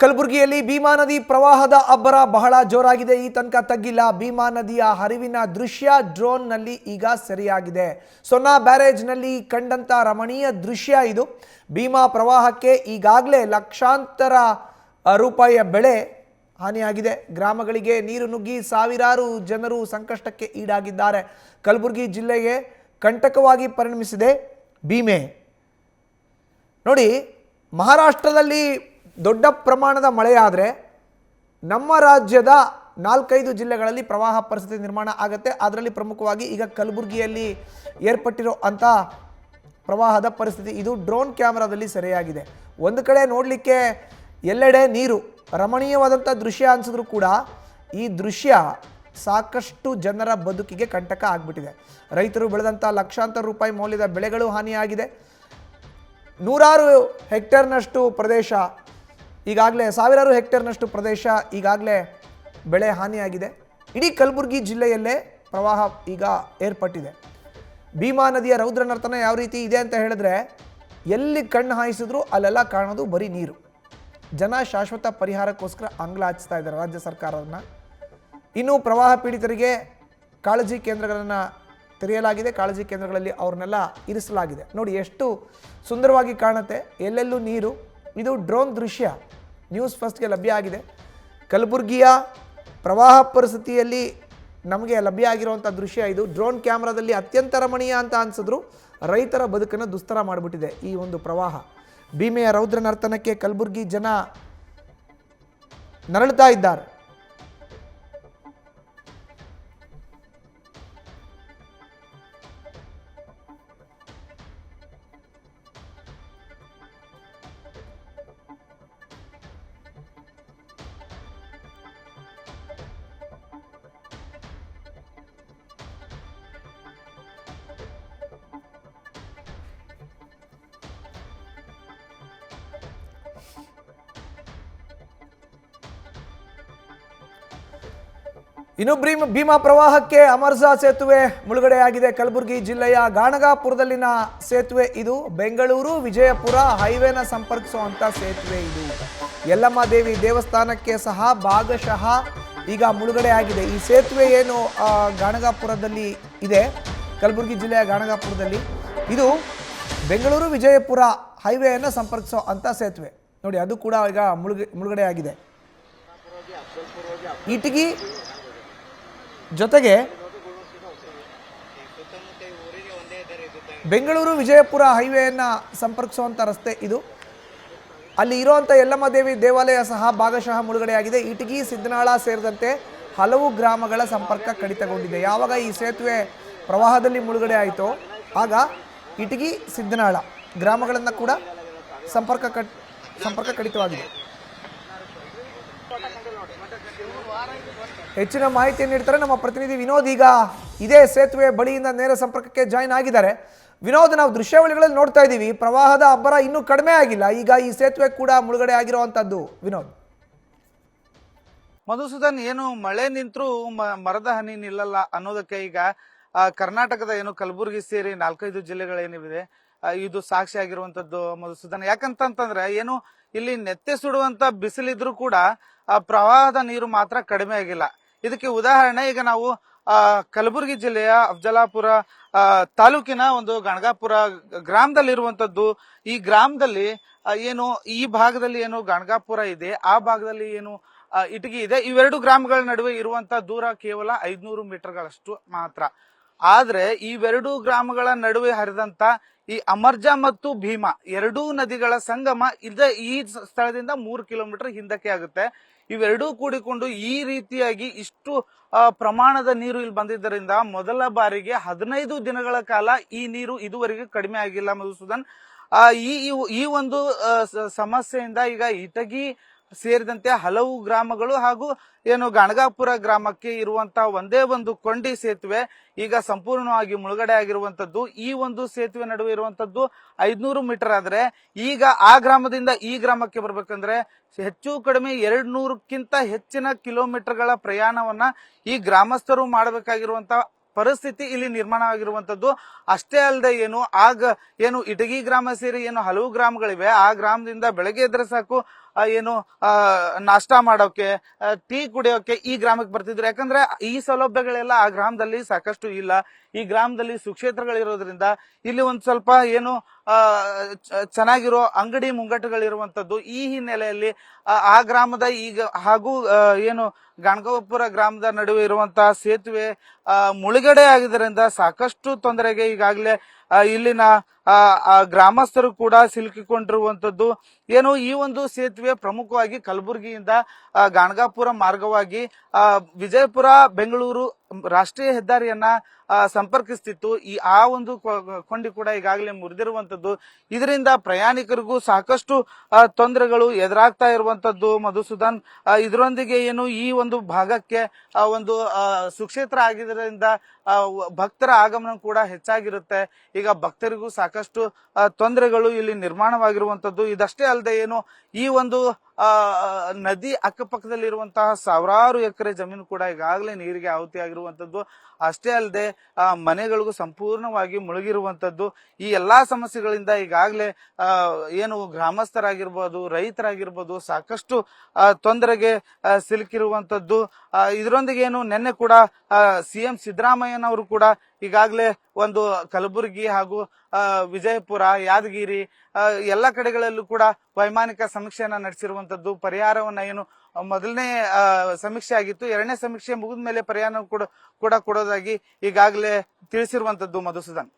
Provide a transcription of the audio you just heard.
ಕಲಬುರಗಿಯಲ್ಲಿ ಭೀಮಾ ನದಿ ಪ್ರವಾಹದ ಅಬ್ಬರ ಬಹಳ ಜೋರಾಗಿದೆ. ಈ ತನಕ ತಗ್ಗಿಲ್ಲ. ಭೀಮಾ ನದಿಯ ಹರಿವಿನ ದೃಶ್ಯ ಡ್ರೋನ್ ನಲ್ಲಿ ಈಗ ಸೆರೆಯಾಗಿದೆ. ಸೊನ್ನಾ ಬ್ಯಾರೇಜ್ ನಲ್ಲಿ ಕಂಡಂತ ರಮಣೀಯ ದೃಶ್ಯ ಇದು. ಭೀಮಾ ಪ್ರವಾಹಕ್ಕೆ ಈಗಾಗಲೇ ಲಕ್ಷಾಂತರ ರೂಪಾಯಿಯ ಬೆಳೆ ಹಾನಿಯಾಗಿದೆ. ಗ್ರಾಮಗಳಿಗೆ ನೀರು ನುಗ್ಗಿ ಸಾವಿರಾರು ಜನರು ಸಂಕಷ್ಟಕ್ಕೆ ಈಡಾಗಿದ್ದಾರೆ. ಕಲಬುರಗಿ ಜಿಲ್ಲೆಗೆ ಕಂಟಕವಾಗಿ ಪರಿಣಮಿಸಿದೆ ಭೀಮೆ. ನೋಡಿ, ಮಹಾರಾಷ್ಟ್ರದಲ್ಲಿ ದೊಡ್ಡ ಪ್ರಮಾಣದ ಮಳೆಯಾದರೆ ನಮ್ಮ ರಾಜ್ಯದ 4-5 ಜಿಲ್ಲೆಗಳಲ್ಲಿ ಪ್ರವಾಹ ಪರಿಸ್ಥಿತಿ ನಿರ್ಮಾಣ ಆಗುತ್ತೆ. ಅದರಲ್ಲಿ ಪ್ರಮುಖವಾಗಿ ಈಗ ಕಲಬುರಗಿಯಲ್ಲಿ ಏರ್ಪಟ್ಟಿರೋ ಅಂಥ ಪ್ರವಾಹದ ಪರಿಸ್ಥಿತಿ ಇದು ಡ್ರೋನ್ ಕ್ಯಾಮ್ರಾದಲ್ಲಿ ಸೆರೆಯಾಗಿದೆ. ಒಂದು ಕಡೆ ನೋಡಲಿಕ್ಕೆ ಎಲ್ಲೆಡೆ ನೀರು ರಮಣೀಯವಾದಂಥ ದೃಶ್ಯ ಅನಿಸಿದ್ರು ಕೂಡ ಈ ದೃಶ್ಯ ಸಾಕಷ್ಟು ಜನರ ಬದುಕಿಗೆ ಕಂಟಕ ಆಗಿಬಿಟ್ಟಿದೆ. ರೈತರು ಬೆಳೆದಂಥ ಲಕ್ಷಾಂತರ ರೂಪಾಯಿ ಮೌಲ್ಯದ ಬೆಳೆಗಳು ಹಾನಿಯಾಗಿದೆ. ನೂರಾರು ಹೆಕ್ಟೇರ್ನಷ್ಟು ಪ್ರದೇಶ ಈಗಾಗಲೇ ಸಾವಿರಾರು ಹೆಕ್ಟೇರ್ನಷ್ಟು ಪ್ರದೇಶ ಈಗಾಗಲೇ ಬೆಳೆ ಹಾನಿಯಾಗಿದೆ. ಇಡೀ ಕಲಬುರಗಿ ಜಿಲ್ಲೆಯಲ್ಲೇ ಪ್ರವಾಹ ಈಗ ಏರ್ಪಟ್ಟಿದೆ. ಭೀಮಾ ನದಿಯ ರೌದ್ರ ನರ್ತನ ಯಾವ ರೀತಿ ಇದೆ ಅಂತ ಹೇಳಿದ್ರೆ, ಎಲ್ಲಿ ಕಣ್ಣು ಹಾಯಿಸಿದ್ರು ಅಲ್ಲೆಲ್ಲ ಕಾಣೋದು ಬರೀ ನೀರು. ಜನ ಶಾಶ್ವತ ಪರಿಹಾರಕ್ಕೋಸ್ಕರ ಅಂಗ್ಲ ಹಚ್ತಾ ಇದ್ದಾರೆ ರಾಜ್ಯ ಸರ್ಕಾರವನ್ನು. ಇನ್ನು ಪ್ರವಾಹ ಪೀಡಿತರಿಗೆ ಕಾಳಜಿ ಕೇಂದ್ರಗಳನ್ನು ತೆರೆಯಲಾಗಿದೆ. ಕಾಳಜಿ ಕೇಂದ್ರಗಳಲ್ಲಿ ಅವ್ರನ್ನೆಲ್ಲ ಇರಿಸಲಾಗಿದೆ. ನೋಡಿ ಎಷ್ಟು ಸುಂದರವಾಗಿ ಕಾಣುತ್ತೆ, ಎಲ್ಲೆಲ್ಲೂ ನೀರು. ಇದು ಡ್ರೋನ್ ದೃಶ್ಯ ನ್ಯೂಸ್ ಫಸ್ಟ್ಗೆ ಲಭ್ಯ ಆಗಿದೆ. ಕಲಬುರಗಿಯ ಪ್ರವಾಹ ಪರಿಸ್ಥಿತಿಯಲ್ಲಿ ನಮಗೆ ಲಭ್ಯ ಆಗಿರುವಂಥ ದೃಶ್ಯ ಇದು. ಡ್ರೋನ್ ಕ್ಯಾಮ್ರಾದಲ್ಲಿ ಅತ್ಯಂತ ರಮಣೀಯ ಅಂತ ಅನಿಸಿದ್ರು ರೈತರ ಬದುಕನ್ನು ದುಸ್ತರ ಮಾಡಿಬಿಟ್ಟಿದೆ ಈ ಒಂದು ಪ್ರವಾಹ. ಭೀಮೆಯ ರೌದ್ರ ನರ್ತನಕ್ಕೆ ಕಲಬುರಗಿ ಜನ ನರಳುತ್ತಾ ಇದ್ದಾರೆ. ಇನ್ನು ಭೀಮಾ ಪ್ರವಾಹಕ್ಕೆ ಅಮರ್ಜಾ ಸೇತುವೆ ಮುಳುಗಡೆಯಾಗಿದೆ. ಕಲಬುರಗಿ ಜಿಲ್ಲೆಯ ಗಾಣಗಾಪುರದಲ್ಲಿನ ಸೇತುವೆ ಇದು. ಬೆಂಗಳೂರು ವಿಜಯಪುರ ಹೈವೇನ ಸಂಪರ್ಕಿಸುವಂಥ ಸೇತುವೆ ಇದು. ಯಲ್ಲಮ್ಮ ದೇವಿ ದೇವಸ್ಥಾನಕ್ಕೆ ಸಹ ಭಾಗಶಃ ಈಗ ಮುಳುಗಡೆಯಾಗಿದೆ. ಈ ಸೇತುವೆ ಏನು ಗಾಣಗಾಪುರದಲ್ಲಿ ಇದೆ, ಕಲಬುರಗಿ ಜಿಲ್ಲೆಯ ಗಾಣಗಾಪುರದಲ್ಲಿ, ಇದು ಬೆಂಗಳೂರು ವಿಜಯಪುರ ಹೈವೇಯನ್ನು ಸಂಪರ್ಕಿಸೋ ಅಂಥ ಸೇತುವೆ. ನೋಡಿ, ಅದು ಕೂಡ ಈಗ ಮುಳುಗಡೆಯಾಗಿದೆ. ಇಟಗಿ ಜೊತೆಗೆ ಬೆಂಗಳೂರು ವಿಜಯಪುರ ಹೈವೇಯನ್ನು ಸಂಪರ್ಕಿಸುವಂಥ ರಸ್ತೆ ಇದು. ಅಲ್ಲಿ ಇರುವಂಥ ಯಲ್ಲಮ್ಮ ದೇವಿ ದೇವಾಲಯ ಸಹ ಭಾಗಶಃ ಮುಳುಗಡೆಯಾಗಿದೆ. ಇಟಗಿ ಸಿದ್ದನಾಳ ಸೇರಿದಂತೆ ಹಲವು ಗ್ರಾಮಗಳ ಸಂಪರ್ಕ ಕಡಿತಗೊಂಡಿದೆ. ಯಾವಾಗ ಈ ಸೇತುವೆ ಪ್ರವಾಹದಲ್ಲಿ ಮುಳುಗಡೆ ಆಯಿತೋ ಆಗ ಇಟಗಿ ಸಿದ್ದನಾಳ ಗ್ರಾಮಗಳನ್ನು ಕೂಡ ಸಂಪರ್ಕ ಕಡಿತವಾಗಿದೆ. ಹೆಚ್ಚಿನ ಮಾಹಿತಿಯನ್ನು ನೀಡ್ತಾರೆ ನಮ್ಮ ಪ್ರತಿನಿಧಿ ವಿನೋದ್. ಈಗ ಇದೇ ಸೇತುವೆ ಬಳಿಯಿಂದ ನೇರ ಸಂಪರ್ಕಕ್ಕೆ ಜಾಯಿನ್ ಆಗಿದ್ದಾರೆ. ವಿನೋದ್, ನಾವು ದೃಶ್ಯಾವಳಿಗಳಲ್ಲಿ ನೋಡ್ತಾ ಇದ್ದೀವಿ, ಪ್ರವಾಹದ ಅಬ್ಬರ ಇನ್ನೂ ಕಡಿಮೆ ಆಗಿಲ್ಲ. ಈಗ ಈ ಸೇತುವೆ ಕೂಡ ಮುಳುಗಡೆ ಆಗಿರುವಂತದ್ದು. ವಿನೋದ್, ಮಧುಸೂದನ್, ಏನು ಮಳೆ ನಿಂತರೂ ಮರದ ಹನಿ ನಿಲ್ಲಲ್ಲ ಅನ್ನೋದಕ್ಕೆ ಈಗ ಕರ್ನಾಟಕದ ಏನು ಕಲಬುರಗಿ ಸೇರಿ 4-5 ಜಿಲ್ಲೆಗಳೇನಿವೆ ಇದು ಸಾಕ್ಷಿ ಆಗಿರುವಂತದ್ದು ಮಧುಸೂದನ್. ಯಾಕಂತಂದ್ರೆ ಏನು ಇಲ್ಲಿ ನೆತ್ತೆ ಸುಡುವಂತ ಬಿಸಿಲಿದ್ರು ಕೂಡ ಪ್ರವಾಹದ ನೀರು ಮಾತ್ರ ಕಡಿಮೆ ಆಗಿಲ್ಲ. ಇದಕ್ಕೆ ಉದಾಹರಣೆ ಈಗ ನಾವು ಕಲಬುರಗಿ ಜಿಲ್ಲೆಯ ಅಫಜಲಾಪುರ ತಾಲೂಕಿನ ಒಂದು ಗಣಗಾಪುರ ಗ್ರಾಮದಲ್ಲಿರುವಂತದ್ದು. ಈ ಗ್ರಾಮದಲ್ಲಿ ಏನು ಈ ಭಾಗದಲ್ಲಿ ಏನು ಗಣಗಾಪುರ ಇದೆ, ಆ ಭಾಗದಲ್ಲಿ ಏನು ಇಟಗಿ ಇದೆ. ಇವೆರಡು ಗ್ರಾಮಗಳ ನಡುವೆ ಇರುವಂತ ದೂರ ಕೇವಲ 500 ಮೀಟರ್ಗಳಷ್ಟು ಮಾತ್ರ. ಆದ್ರೆ ಇವೆರಡು ಗ್ರಾಮಗಳ ನಡುವೆ ಹರಿದಂತ ಈ ಅಮರ್ಜಾ ಮತ್ತು ಭೀಮಾ ಎರಡೂ ನದಿಗಳ ಸಂಗಮ ಈ ಸ್ಥಳದಿಂದ 3 ಕಿಲೋಮೀಟರ್ ಹಿಂದಕ್ಕೆ ಆಗುತ್ತೆ. ಇವೆರಡೂ ಕೂಡಿಕೊಂಡು ಈ ರೀತಿಯಾಗಿ ಇಷ್ಟು ಪ್ರಮಾಣದ ನೀರು ಇಲ್ಲಿ ಬಂದಿದ್ದರಿಂದ ಮೊದಲ ಬಾರಿಗೆ 15 ದಿನಗಳ ಕಾಲ ಈ ನೀರು ಇದುವರೆಗೆ ಕಡಿಮೆ ಆಗಿಲ್ಲ ಮಧುಸೂದನ್. ಈ ಒಂದು ಸಮಸ್ಯೆಯಿಂದ ಈಗ ಇಟಗಿ ಸೇರಿದಂತೆ ಹಲವು ಗ್ರಾಮಗಳು ಹಾಗೂ ಏನು ಗಣಗಾಪುರ ಗ್ರಾಮಕ್ಕೆ ಇರುವಂತಹ ಒಂದೇ ಒಂದು ಕೊಂಡಿ ಸೇತುವೆ ಈಗ ಸಂಪೂರ್ಣವಾಗಿ ಮುಳುಗಡೆ ಆಗಿರುವಂತದ್ದು. ಈ ಒಂದು ಸೇತುವೆ ನಡುವೆ ಇರುವಂತದ್ದು 500 ಮೀಟರ್ ಆದ್ರೆ ಈಗ ಆ ಗ್ರಾಮದಿಂದ ಈ ಗ್ರಾಮಕ್ಕೆ ಬರ್ಬೇಕಂದ್ರೆ ಹೆಚ್ಚು ಕಡಿಮೆ 200ಕ್ಕಿಂತ ಹೆಚ್ಚಿನ ಕಿಲೋಮೀಟರ್ಗಳ ಪ್ರಯಾಣವನ್ನ ಈ ಗ್ರಾಮಸ್ಥರು ಮಾಡಬೇಕಾಗಿರುವಂತ ಪರಿಸ್ಥಿತಿ ಇಲ್ಲಿ ನಿರ್ಮಾಣ ಆಗಿರುವಂತದ್ದು. ಅಷ್ಟೇ ಅಲ್ಲದೆ ಏನು ಇಟಗಿ ಗ್ರಾಮ ಸೇರಿ ಏನು ಹಲವು ಗ್ರಾಮಗಳಿವೆ, ಆ ಗ್ರಾಮದಿಂದ ಬೆಳಗ್ಗೆ ಎದ್ರೆ ಸಾಕು ಏನು ನಾಷ್ಟಾ ಮಾಡೋಕೆ, ಟೀ ಕುಡಿಯೋಕೆ ಈ ಗ್ರಾಮಕ್ಕೆ ಬರ್ತಿದ್ರು. ಯಾಕಂದ್ರೆ ಈ ಸೌಲಭ್ಯಗಳೆಲ್ಲ ಆ ಗ್ರಾಮದಲ್ಲಿ ಸಾಕಷ್ಟು ಇಲ್ಲ. ಈ ಗ್ರಾಮದಲ್ಲಿ ಸುಕ್ಷೇತ್ರಗಳಿರೋದ್ರಿಂದ ಇಲ್ಲಿ ಒಂದ್ ಸ್ವಲ್ಪ ಏನು ಚೆನ್ನಾಗಿರೋ ಅಂಗಡಿ ಮುಂಗಟ್ಟುಗಳಿರುವಂತದ್ದು. ಈ ಹಿನ್ನೆಲೆಯಲ್ಲಿ ಆ ಗ್ರಾಮದ ಈಗ ಹಾಗೂ ಏನು ಗಾಣಗಾಪುರ ಗ್ರಾಮದ ನಡುವೆ ಇರುವಂತಹ ಸೇತುವೆ ಮುಳುಗಡೆ ಆಗಿದ್ದರಿಂದ ಸಾಕಷ್ಟು ತೊಂದರೆಗೆ ಈಗಾಗಲೇ ಇಲ್ಲಿನ ಗ್ರಾಮಸ್ಥರು ಕೂಡ ಸಿಲುಕಿಕೊಂಡಿರುವಂತದ್ದು. ಏನು ಈ ಒಂದು ಸೇತುವೆ ಪ್ರಮುಖವಾಗಿ ಕಲಬುರಗಿಯಿಂದ ಗಾಣಗಾಪುರ ಮಾರ್ಗವಾಗಿ ವಿಜಯಪುರ ಬೆಂಗಳೂರು ರಾಷ್ಟ್ರೀಯ ಹೆದ್ದಾರಿಯನ್ನ ಸಂಪರ್ಕಿಸ್ತಿತ್ತು. ಆ ಒಂದು ಕೊಂಡಿ ಕೂಡ ಈಗಾಗಲೇ ಮುರಿದಿರುವಂತದ್ದು. ಇದರಿಂದ ಪ್ರಯಾಣಿಕರಿಗೂ ಸಾಕಷ್ಟು ತೊಂದರೆಗಳು ಎದುರಾಗ್ತಾ ಇರುವಂತದ್ದು ಮಧುಸೂದನ್. ಇದರೊಂದಿಗೆ ಏನು ಈ ಒಂದು ಭಾಗಕ್ಕೆ ಒಂದು ಸುಕ್ಷೇತ್ರ ಆಗಿದ್ದರಿಂದ ಭಕ್ತರ ಆಗಮನ ಕೂಡ ಹೆಚ್ಚಾಗಿರುತ್ತೆ. ಈಗ ಭಕ್ತರಿಗೂ ಸಾಕಷ್ಟು ತೊಂದರೆಗಳು ಇಲ್ಲಿ ನಿರ್ಮಾಣವಾಗಿರುವಂತದ್ದು. ಇದಷ್ಟೇ ಅಲ್ಲದೆ ಏನು ಈ ಒಂದು ನದಿ ಅಕ್ಕಪಕ್ಕದಲ್ಲಿರುವಂತಹ ಸಾವಿರಾರು ಎಕರೆ ಜಮೀನು ಕೂಡ ಈಗಾಗಲೇ ನೀರಿಗೆ ಆಹುತಿಯಾಗಿರುವಂತದ್ದು. ಅಷ್ಟೇ ಅಲ್ಲದೆ ಮನೆಗಳಿಗೂ ಸಂಪೂರ್ಣವಾಗಿ ಮುಳುಗಿರುವಂತದ್ದು. ಈ ಎಲ್ಲಾ ಸಮಸ್ಯೆಗಳಿಂದ ಈಗಾಗಲೇ ಏನು ಗ್ರಾಮಸ್ಥರಾಗಿರ್ಬೋದು, ರೈತರಾಗಿರ್ಬೋದು ಸಾಕಷ್ಟು ತೊಂದರೆಗೆ ಸಿಲುಕಿರುವಂತದ್ದು. ಇದರೊಂದಿಗೆ ಏನು ನಿನ್ನೆ ಕೂಡ ಸಿಎಂ ಸಿದ್ದರಾಮಯ್ಯನವರು ಕೂಡ ಈಗಾಗಲೇ ಒಂದು ಕಲಬುರಗಿ ಹಾಗೂ ವಿಜಯಪುರ, ಯಾದಗಿರಿ ಎಲ್ಲ ಕಡೆಗಳಲ್ಲೂ ಕೂಡ ವೈಮಾನಿಕ ಸಮೀಕ್ಷೆಯನ್ನ ನಡೆಸಿರುವಂತದ್ದು. ಪರಿಹಾರವನ್ನ ಏನು ಮೊದಲನೇ ಸಮೀಕ್ಷೆ ಆಗಿತ್ತು, ಎರಡನೇ ಸಮೀಕ್ಷೆ ಮುಗಿದ ಮೇಲೆ ಪರಿಹಾರ ಕೂಡ ಕೊಡೋದಾಗಿ ಈಗಾಗಲೇ ತಿಳಿಸಿರುವಂತದ್ದು ಮಧುಸೂದನ್.